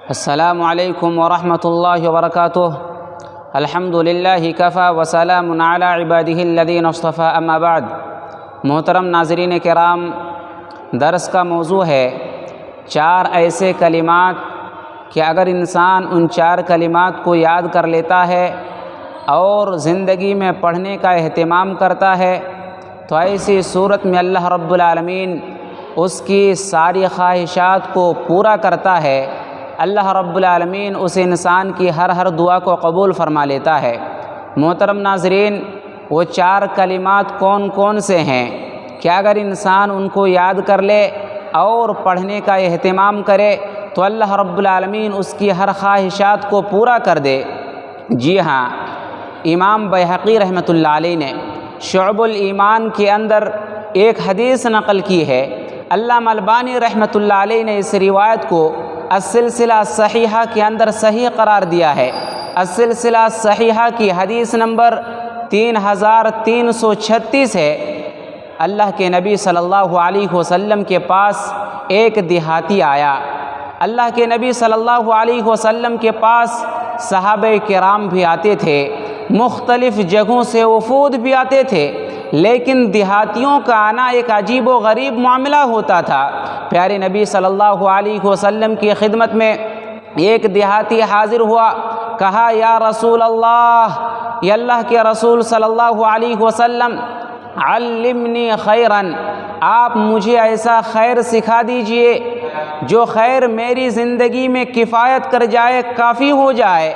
السلام علیکم ورحمۃ اللہ وبرکاتہ۔ الحمد للہ کفا وسلام علی عبادہ الذین اصطفیٰ، اما بعد۔ محترم ناظرین کرام، درس کا موضوع ہے 4 ایسے کلمات کہ اگر انسان ان 4 کلمات کو یاد کر لیتا ہے اور زندگی میں پڑھنے کا اہتمام کرتا ہے تو ایسی صورت میں اللہ رب العالمین اس کی ساری خواہشات کو پورا کرتا ہے۔ اللہ رب العالمین اس انسان کی ہر دعا کو قبول فرما لیتا ہے۔ محترم ناظرین، وہ 4 کلمات کون کون سے ہیں کہ اگر انسان ان کو یاد کر لے اور پڑھنے کا اہتمام کرے تو اللہ رب العالمین اس کی ہر خواہشات کو پورا کر دے؟ جی ہاں، امام بیہقی رحمۃ اللہ علیہ نے شعب الایمان کے اندر ایک حدیث نقل کی ہے۔ علامہ البانی رحمۃ اللہ علیہ نے اس روایت کو السلسلہ صحیحہ کے اندر صحیح قرار دیا ہے۔ السلسلہ صحیحہ کی حدیث نمبر 3336 ہے۔ اللہ کے نبی صلی اللہ علیہ وسلم کے پاس ایک دیہاتی آیا۔ اللہ کے نبی صلی اللہ علیہ وسلم کے پاس صحابہ کرام بھی آتے تھے، مختلف جگہوں سے وفود بھی آتے تھے، لیکن دیہاتیوں کا آنا ایک عجیب و غریب معاملہ ہوتا تھا۔ پیارے نبی صلی اللہ علیہ وسلم کی خدمت میں ایک دیہاتی حاضر ہوا، کہا یا رسول اللہ، یا اللہ کے رسول صلی اللہ علیہ وسلم، علمنی خیراً، آپ مجھے ایسا خیر سکھا دیجئے جو خیر میری زندگی میں کفایت کر جائے، کافی ہو جائے۔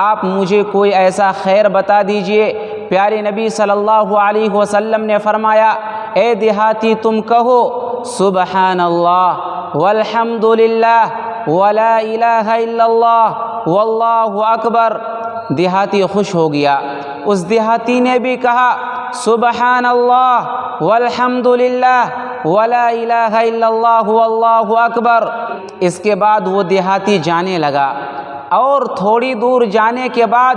آپ مجھے کوئی ایسا خیر بتا دیجئے۔ پیارے نبی صلی اللہ علیہ وسلم نے فرمایا، اے دیہاتی، تم کہو سبحان اللہ والحمد للہ ولا الہ الا اللہ واللہ اکبر۔ دیہاتی خوش ہو گیا۔ اس دیہاتی نے بھی کہا سبحان اللہ والحمد للہ ولا الہ الا اللہ واللہ اکبر۔ اس کے بعد وہ دیہاتی جانے لگا اور تھوڑی دور جانے کے بعد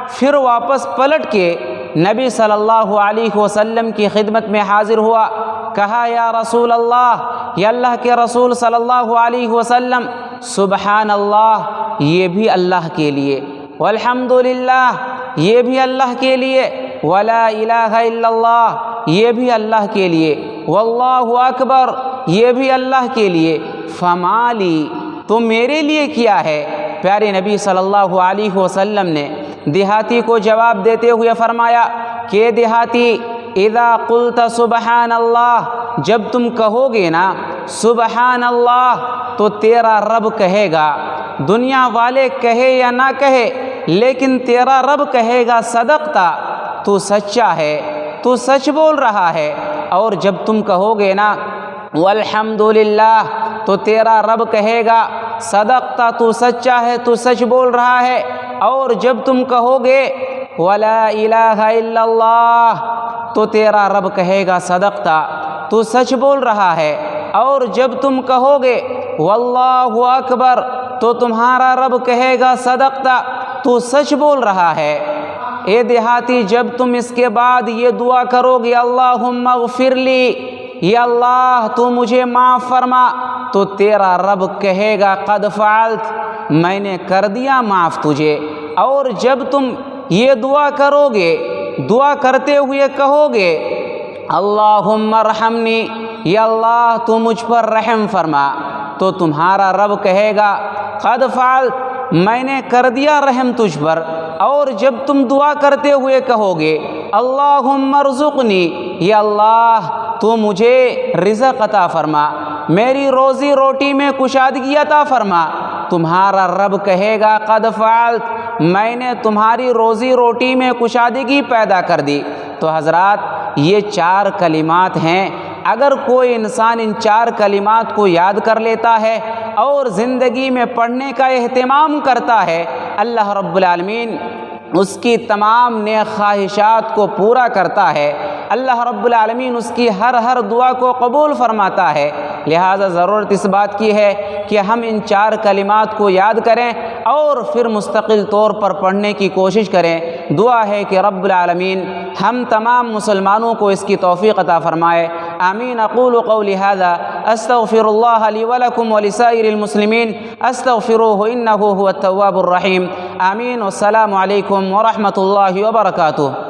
پھر واپس پلٹ کے نبی صلی اللہ علیہ وسلم کی خدمت میں حاضر ہوا، کہا یا رسول اللہ، یا اللہ کے رسول صلی اللہ علیہ وسلم، سبحان اللہ یہ بھی اللہ کے لیے، والحمد للہ یہ بھی اللہ کے لیے، ولا الہ الا اللہ یہ بھی اللہ کے لیے، واللہ اکبر یہ بھی اللہ کے لیے، فما لی، تو میرے لیے کیا ہے؟ پیارے نبی صلی اللہ علیہ وسلم نے دیہاتی کو جواب دیتے ہوئے فرمایا کہ دیہاتی، اذا قلت سبحان اللہ، جب تم کہو گے نا سبحان اللہ تو تیرا رب کہے گا، دنیا والے کہے یا نہ کہے لیکن تیرا رب کہے گا صدقتا، تو سچا ہے، تو سچ بول رہا ہے۔ اور جب تم کہو گے نا والحمد للہ تو تیرا رب کہے گا صدقتا، تو سچا ہے، تو سچ بول رہا ہے۔ اور جب تم کہو گے ولا الہ الا اللہ تو تیرا رب کہے گا صدقتا، تو سچ بول رہا ہے۔ اور جب تم کہو گے واللہ اکبر تو تمہارا رب کہے گا صدقتا، تو سچ بول رہا ہے۔ اے دیہاتی، جب تم اس کے بعد یہ دعا کرو گے اللہم اغفر لی، یا اللہ تو مجھے معاف فرما، تو تیرا رب کہے گا قد فعلت، میں نے کر دیا معاف تجھے۔ اور جب تم یہ دعا کرو گے، دعا کرتے ہوئے کہو گے اللہم ارحمنی، یا اللہ تو مجھ پر رحم فرما، تو تمہارا رب کہے گا قد فعلت، میں نے کر دیا رحم تجھ پر۔ اور جب تم دعا کرتے ہوئے کہو گے اللہم ارزقنی، یا اللہ تو مجھے رزق عطا فرما، میری روزی روٹی میں کشادگی عطا فرما، تمہارا رب کہے گا قد فعلت، میں نے تمہاری روزی روٹی میں کشادگی پیدا کر دی۔ تو حضرات، یہ 4 کلمات ہیں، اگر کوئی انسان ان 4 کلمات کو یاد کر لیتا ہے اور زندگی میں پڑھنے کا اہتمام کرتا ہے، اللہ رب العالمین اس کی تمام نیک خواہشات کو پورا کرتا ہے۔ اللہ رب العالمین اس کی ہر دعا کو قبول فرماتا ہے۔ لہٰذا ضرورت اس بات کی ہے کہ ہم ان 4 کلمات کو یاد کریں اور پھر مستقل طور پر پڑھنے کی کوشش کریں۔ دعا ہے کہ رب العالمین ہم تمام مسلمانوں کو اس کی توفیق عطا فرمائے۔ آمین۔ اقول قولی ھذا استغفر اللہ لی ولکم ولسائر المسلمین استغفروہ انہ هو التواب الرحیم۔ آمین۔ والسلام علیکم ورحمۃ اللہ وبرکاتہ۔